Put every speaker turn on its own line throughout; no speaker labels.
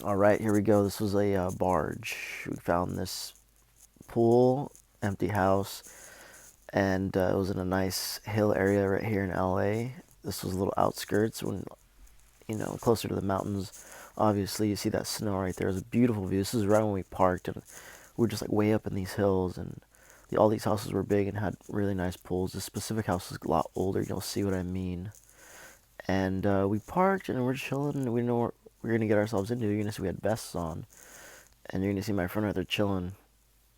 All right, here we go. This was a barge. We found this pool, empty house, and it was in a nice hill area right here in LA. This was a little outskirts when, closer to the mountains. Obviously, you see that snow right there. It was a beautiful view. This is right when we parked, and we were just like way up in these hills, and all these houses were big and had really nice pools. This specific house is a lot older. You'll see what I mean. And we parked, and we're chilling. And we know what we're gonna get ourselves into. You're gonna see we had vests on, and you're gonna see my friend right there chilling,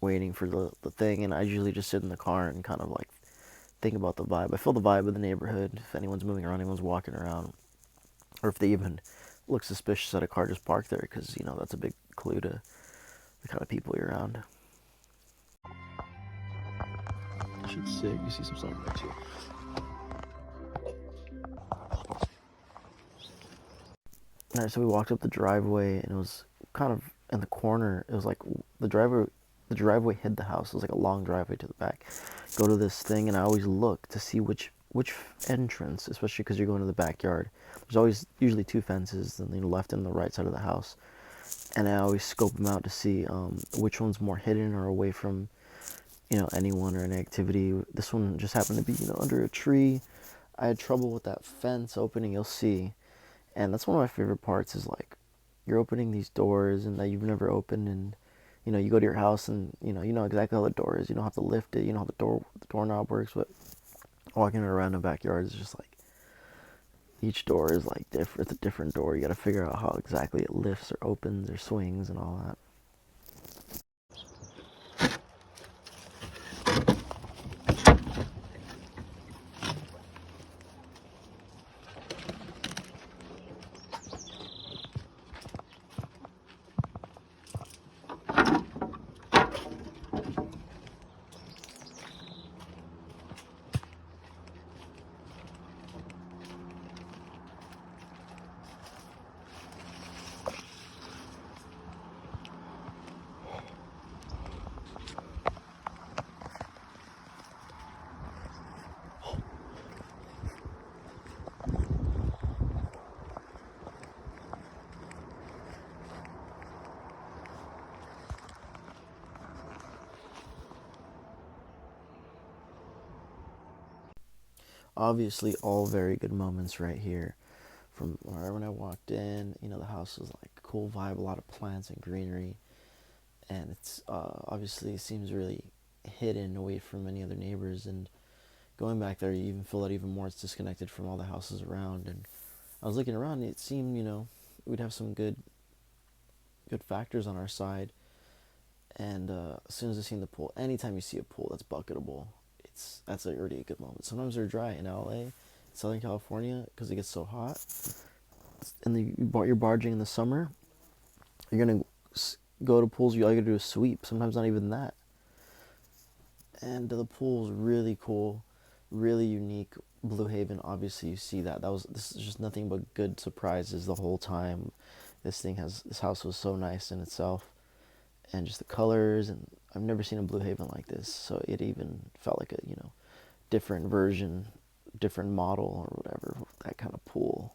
waiting for the thing. And I usually just sit in the car and kind of like think about the vibe. I feel the vibe of the neighborhood. If anyone's moving around, anyone's walking around, or if they even look suspicious that a car just parked there, because that's a big clue to the kind of people you're around. Shit's sick. You see some sun there too. Alright, so we walked up the driveway, and it was kind of in the corner. It was like the driveway. The driveway hid the house. It was like a long driveway to the back. Go to this thing, and I always look to see which entrance, especially because you're going to the backyard. There's always usually two fences, on the left and the right side of the house, and I always scope them out to see which one's more hidden or away from anyone or any activity. This one just happened to be under a tree. I had trouble with that fence opening. You'll see. And that's one of my favorite parts is like you're opening these doors and that you've never opened, and you go to your house and you know exactly how the door is. You don't have to lift it. You know how the doorknob works. But walking around the backyard is just like each door is like different. It's a different door. You got to figure out how exactly it lifts or opens or swings and all that. Obviously, all very good moments right here. From right when I walked in, the house was like a cool vibe, a lot of plants and greenery, and it's obviously seems really hidden away from any other neighbors. And going back there, you even feel that even more. It's disconnected from all the houses around. And I was looking around, and it seemed we'd have some good factors on our side. And as soon as I seen the pool, anytime you see a pool that's bucketable, that's already a good moment. Sometimes they're dry in LA, Southern California, because it gets so hot. And you're barging in the summer. You're gonna go to pools. All you gotta do is sweep. Sometimes not even that. And the pool's really cool, really unique. Blue Haven, obviously you see that. This is just nothing but good surprises the whole time. This house was so nice in itself, and just the colors, and I've never seen a Blue Haven like this. So it even felt like a different version, different model or whatever, that kind of pool.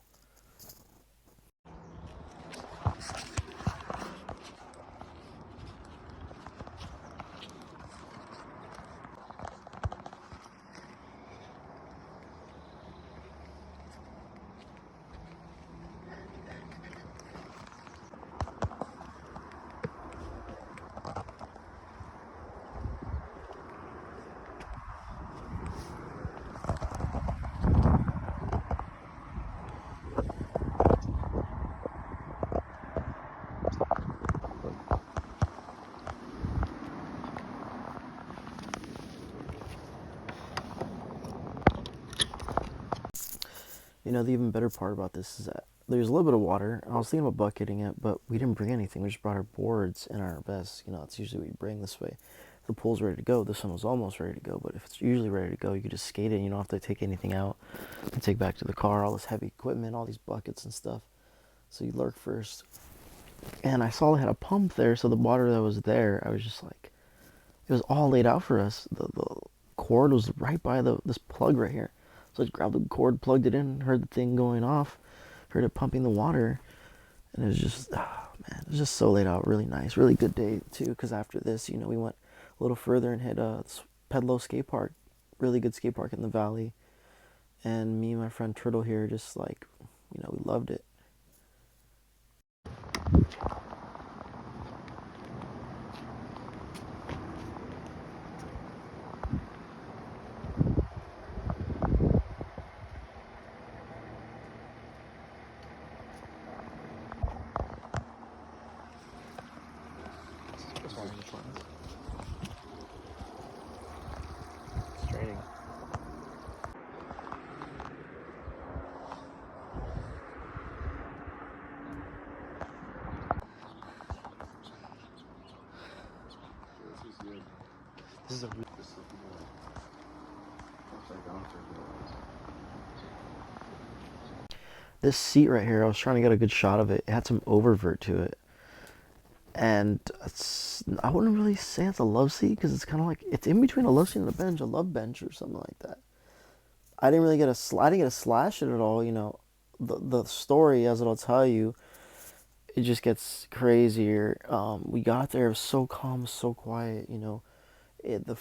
The even better part about this is that there's a little bit of water. I was thinking about bucketing it, but we didn't bring anything. We just brought our boards and our vests. That's usually what you bring this way. If the pool's ready to go, this one was almost ready to go, but if it's usually ready to go, you could just skate it. You don't have to take anything out and take back to the car, all this heavy equipment, all these buckets and stuff. So you lurk first. And I saw they had a pump there, so the water that was there, I was just like, it was all laid out for us. The cord was right by this plug right here. So I just grabbed the cord, plugged it in, heard the thing going off, heard it pumping the water, And it was just, oh man, it was just so laid out, really nice, really good day too. Because after this, we went a little further and hit Pedlo skate park, really good skate park in the valley. And me and my friend Turtle here just like, we loved it. That's one of the plans. It's training. This is a this seat right here. I was trying to get a good shot of it. It had some oververt to it, and I wouldn't really say it's a love seat because it's kind of like it's in between a love seat and a bench, a love bench or something like that. I didn't really get I didn't get a slash it at all. The story, as it'll tell you, it just gets crazier. We got there, it was so calm, so quiet. The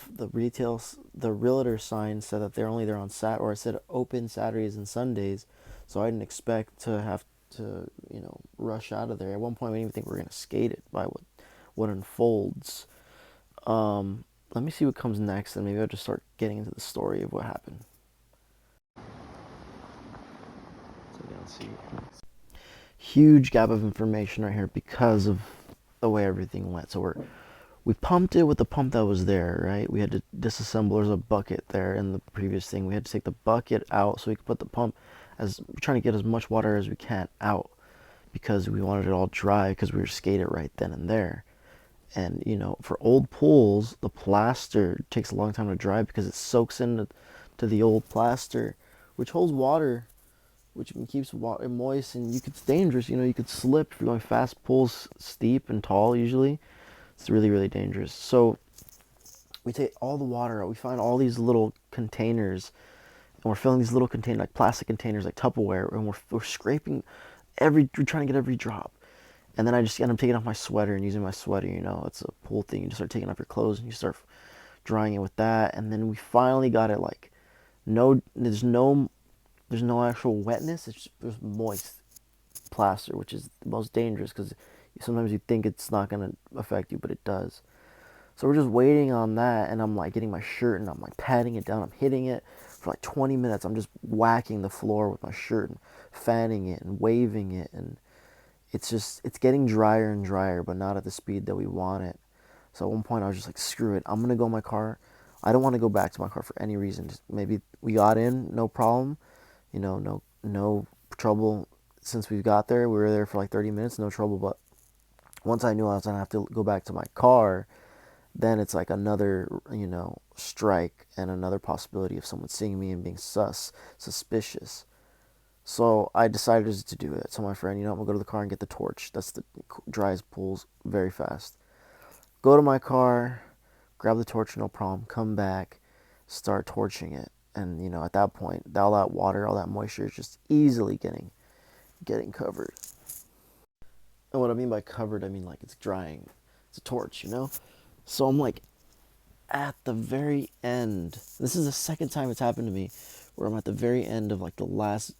realtor sign said that they're only there on or it said open Saturdays and Sundays, so I didn't expect to have to rush out of there. At one point, I didn't even think we were gonna skate it by what unfolds. Let me see what comes next, and maybe I'll just start getting into the story of what happened. So let's see. Huge gap of information right here because of the way everything went. So we pumped it with the pump that was there, right? We had to disassemble. There's a bucket there in the previous thing. We had to take the bucket out so we could put the pump we're trying to get as much water as we can out because we wanted it all dry because we were skating right then and there. And for old pools, the plaster takes a long time to dry because it soaks into the old plaster, which holds water, which keeps water moist, and it's dangerous. You could slip if you're going fast. Pools steep and tall usually. It's really, really dangerous. So we take all the water out. We find all these little containers, and we're filling these little containers, like plastic containers, like Tupperware, and we're scraping we're trying to get every drop. And then I just end up taking off my sweater and using my sweater. It's a pool thing. You just start taking off your clothes and you start drying it with that. And then we finally got it like, there's no actual wetness. There's moist plaster, which is the most dangerous because sometimes you think it's not going to affect you, but it does. So we're just waiting on that, and I'm like getting my shirt and I'm like patting it down. I'm hitting it for like 20 minutes. I'm just whacking the floor with my shirt and fanning it and waving it, and it's getting drier and drier, but not at the speed that we want it. So at one point I was just like, screw it, I'm gonna go in my car. I don't want to go back to my car for any reason. Just maybe we got in, no problem, no trouble since we got there. We were there for like 30 minutes, no trouble. But once I knew I was gonna have to go back to my car, then it's like another, strike and another possibility of someone seeing me and being suspicious. So I decided to do it. So my friend, I'm gonna go to the car and get the torch. That's the dries pools very fast. Go to my car, grab the torch, no problem. Come back, start torching it, and at that point, all that water, all that moisture is just easily getting covered. And what I mean by covered, I mean like it's drying. It's a torch. So I'm like at the very end. This is the second time it's happened to me, where I'm at the very end of like the last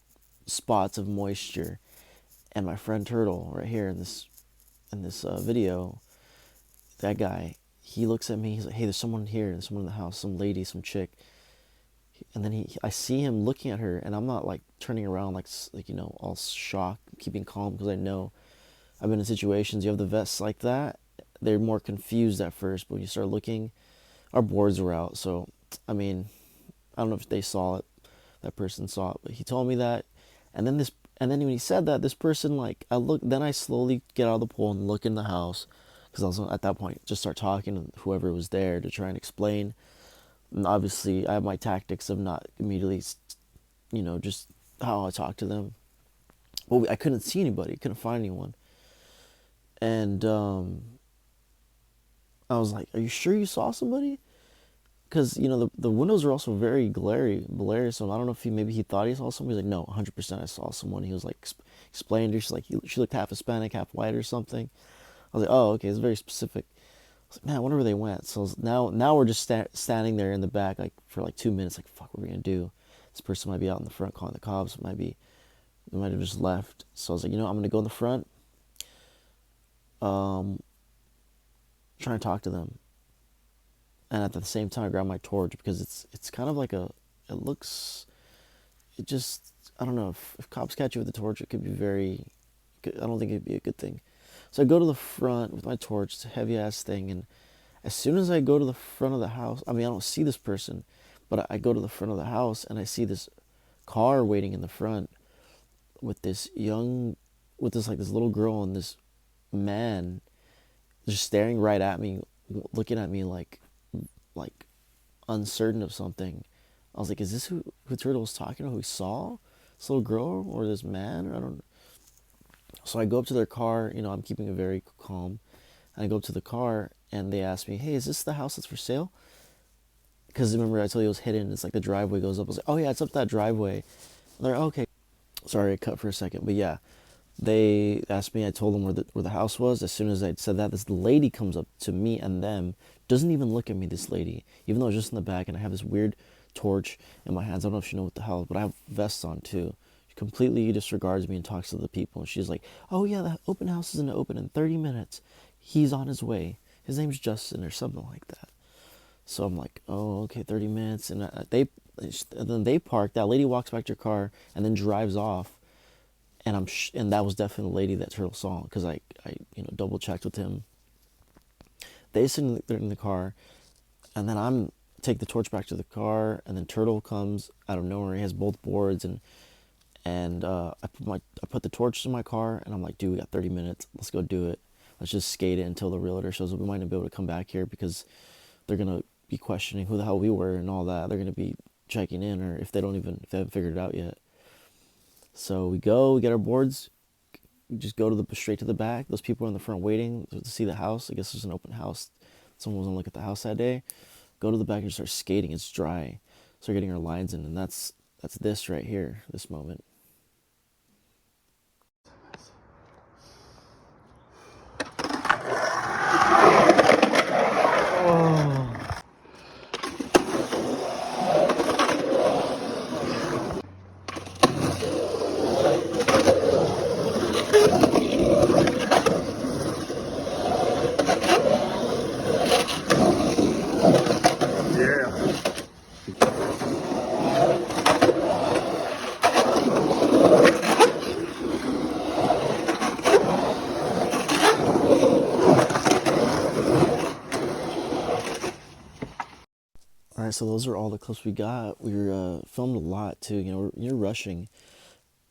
spots of moisture, and my friend Turtle right here in this video, that guy, he looks at me. He's like, "Hey, there's someone here. There's someone in the house. Some lady, some chick." And then I see him looking at her, and I'm not like turning around like all shocked, keeping calm because I know I've been in situations. You have the vests like that. They're more confused at first, but when you start looking, our boards were out. So I mean, I don't know if they saw it. That person saw it, but he told me that. And then when he said that, this person, like, then I slowly get out of the pool and look in the house, because I was at that point just start talking to whoever was there to try and explain. And obviously, I have my tactics of not immediately, just how I talk to them. Well, I couldn't see anybody, couldn't find anyone, and I was like, "Are you sure you saw somebody?" because you know the windows are also very blurry. So I don't know if he thought he saw someone. He's like, no, 100% I saw someone. He was like explaining to her. She's like, she looked half Hispanic, half white or something. I was like, oh, okay, it's very specific. I was like, man, I wonder where they went. So now we're just standing there in the back like for like 2 minutes. Like, fuck, what are we gonna do? This person might be out in the front calling the cops. They might have just left. So I was like, I'm gonna go in the front, um, try and talk to them, and at the same time I grab my torch because it's kind of like it looks, it just, I don't know, if cops catch you with a torch, it could be very, I don't think it'd be a good thing. So I go to the front with my torch. It's a heavy ass thing, and as soon as I go to the front of the house, I mean, I don't see this person, but I go to the front of the house and I see this car waiting in the front with this little girl and this man just staring right at me, looking at me like uncertain of something. I was like, is this who Turtle was talking to? Who he saw? This little girl or this man? Or I don't. So I go up to their car. I'm keeping it very calm. And I go up to the car and they ask me, hey, is this the house that's for sale? Because remember I told you it was hidden. It's like the driveway goes up. I was like, oh yeah, it's up that driveway. And they're like, okay. Sorry, I cut for a second, but yeah, they asked me. I told them where the house was. As soon as I said that, this lady comes up to me and them. Doesn't even look at me. This lady, even though I was just in the back and I have this weird torch in my hands. I don't know if she knows what the hell, but I have vests on too. She completely disregards me and talks to the people. And she's like, "Oh yeah, the open house is gonna open in 30 minutes. He's on his way. His name's Justin or something like that." So I'm like, "Oh, okay, 30 minutes." And then they park. That lady walks back to her car and then drives off. And and that was definitely the lady that Turtle saw because I double checked with him. They sit in the car, and then I'm take the torch back to the car, and then Turtle comes out of nowhere. He has both boards, and I put the torch in my car, and I'm like, dude, we got 30 minutes. Let's go do it. Let's just skate it until the realtor shows up. We might not be able to come back here because they're gonna be questioning who the hell we were and all that. They're gonna be checking in, or if they haven't figured it out yet. So we get our boards, we just go straight to the back. Those people are in the front waiting to see the house. I guess there's an open house. Someone was gonna look at the house that day. Go to the back and start skating. It's dry. Start getting our lines in, and that's this right here, this moment. All right, so those are all the clips we got. We were filmed a lot too. You're rushing.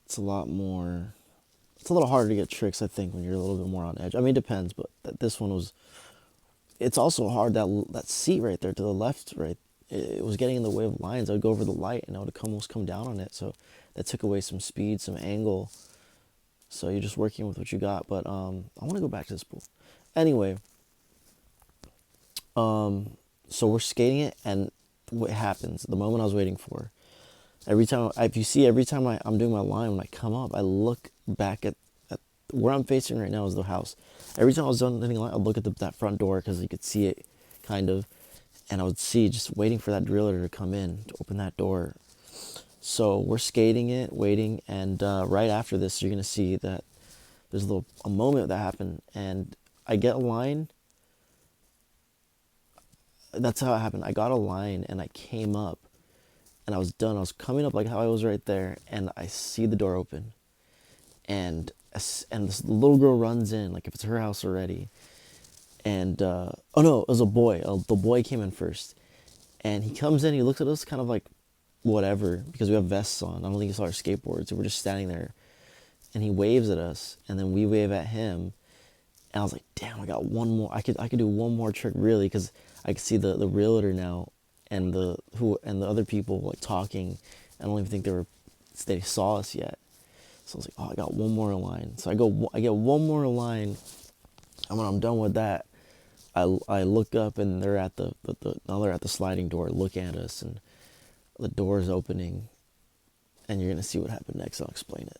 It's a lot more. It's a little harder to get tricks, I think, when you're a little bit more on edge. I mean, it depends, but this one was. It's also hard that seat right there to the left, right. It was getting in the way of lines. I would go over the light and I would almost come down on it. So that took away some speed, some angle. So you're just working with what you got. But I want to go back to this pool. Anyway, so we're skating it, and what happens? The moment I was waiting for. Every time I'm doing my line, when I come up, I look back at where I'm facing right now is the house. Every time I was done hitting a line, I'd look at that front door because you could see it, kind of, and I would see just waiting for that driller to come in to open that door. So we're skating it, waiting, and right after this, you're gonna see that there's a moment that happened, and I get a line. That's how it happened. I got a line, and I came up, and I was done. I was coming up like how I was right there, and I see the door open, and this little girl runs in like if it's her house already, and oh no, it was a boy. The boy came in first, and he comes in. He looks at us kind of like whatever because we have vests on. I don't think he saw our skateboards. So we're just standing there, and he waves at us, and then we wave at him. And I was like, damn, I got one more. I could do one more trick really because I could see the realtor now and the other people like talking. I don't even think they saw us yet. So I was like, oh, I got one more line. So I get one more line, and when I'm done with that, I look up and they're at now they're at the sliding door looking at us, and the door is opening, and you're gonna see what happened next. I'll explain it.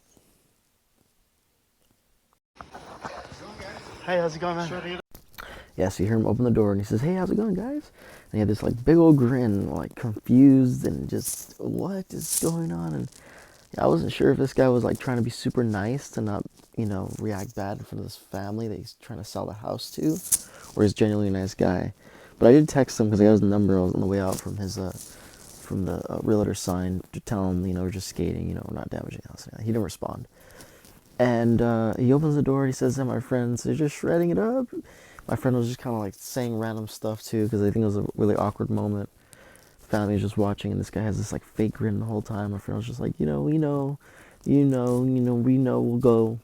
Hey, how's it going, man?
Yeah, so you hear him open the door and he says, "Hey, how's it going, guys?" And he had this like big old grin, like confused and just what is going on. And I wasn't sure if this guy was like trying to be super nice to not, react bad in front of this family that he's trying to sell the house to, or he's genuinely a nice guy. But I did text him because I got his number. I was on the way out from his from the realtor sign to tell him, we're just skating, we're not damaging the house. He didn't respond. And he opens the door and he says to my friends, "They're just shredding it up." My friend was just kind of like saying random stuff too, because I think it was a really awkward moment. Family was just watching, and this guy has this like fake grin the whole time. My friend was just like, we know, we'll go.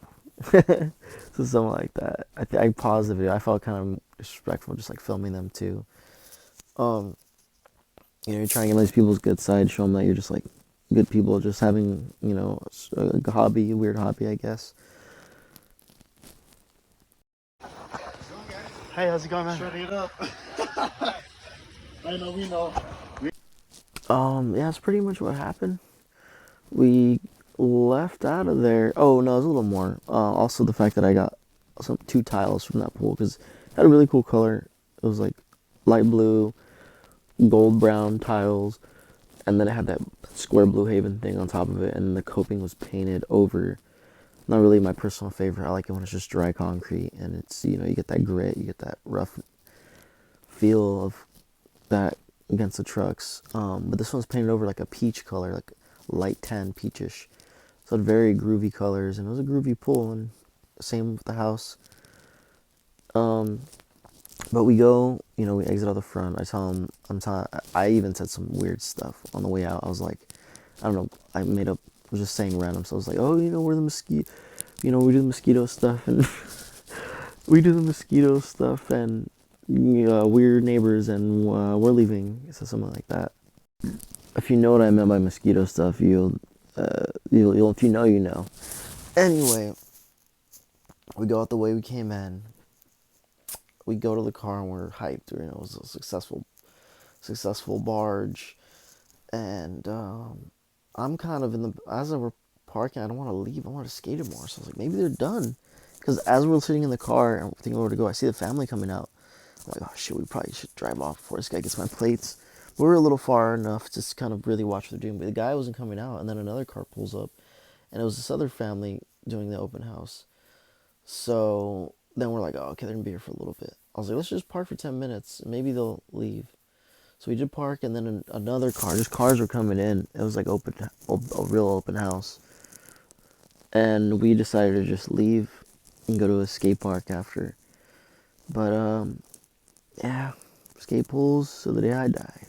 So something like that. I paused the video. I felt kind of disrespectful, just like filming them too. Um, you're trying to get these people's good side, show them that you're just like good people, just having a hobby, a weird hobby, I guess.
Hey, how's it going, man? Shutting it up. I know, we know.
Yeah, that's pretty much what happened. We left out of there. Oh no, there's a little more. Also, the fact that I got two tiles from that pool because it had a really cool color. It was like light blue, gold brown tiles, and then it had that square Blue Haven thing on top of it, and the coping was painted over. Not really my personal favorite. I like it when it's just dry concrete and it's you get that grit, you get that rough feel of that against the trucks. But this one's painted over like a peach color, like light tan peachish. So it had very groovy colors, and it was a groovy pool, and same with the house. But we go, we exit out the front. I tell him, I even said some weird stuff on the way out. I was like, I don't know, I was just saying random. So I was like, oh, we're the mosquito, we do the mosquito stuff, and we do the mosquito stuff, and we're neighbors, and we're leaving. So something like that. If you know what I meant by mosquito stuff, you'll if you know, you know. Anyway, we go out the way we came in. We go to the car and we're hyped. It was a successful barge, and I'm kind of as we're parking. I don't want to leave. I want to skate it more. So I was like, maybe they're done. Because as we're sitting in the car and thinking where to go, I see the family coming out. I'm like, oh shit, we probably should drive off before this guy gets my plates. But we were a little far enough to kind of really watch what they're doing. But the guy wasn't coming out, and then another car pulls up, and it was this other family doing the open house. So then we're like, oh, okay, they're gonna be here for a little bit. I was like, let's just park for 10 minutes. Maybe they'll leave. So we did park, and then another car. Just cars were coming in. It was like a real open house. And we decided to just leave and go to a skate park after. But yeah, skate pools so the day I die.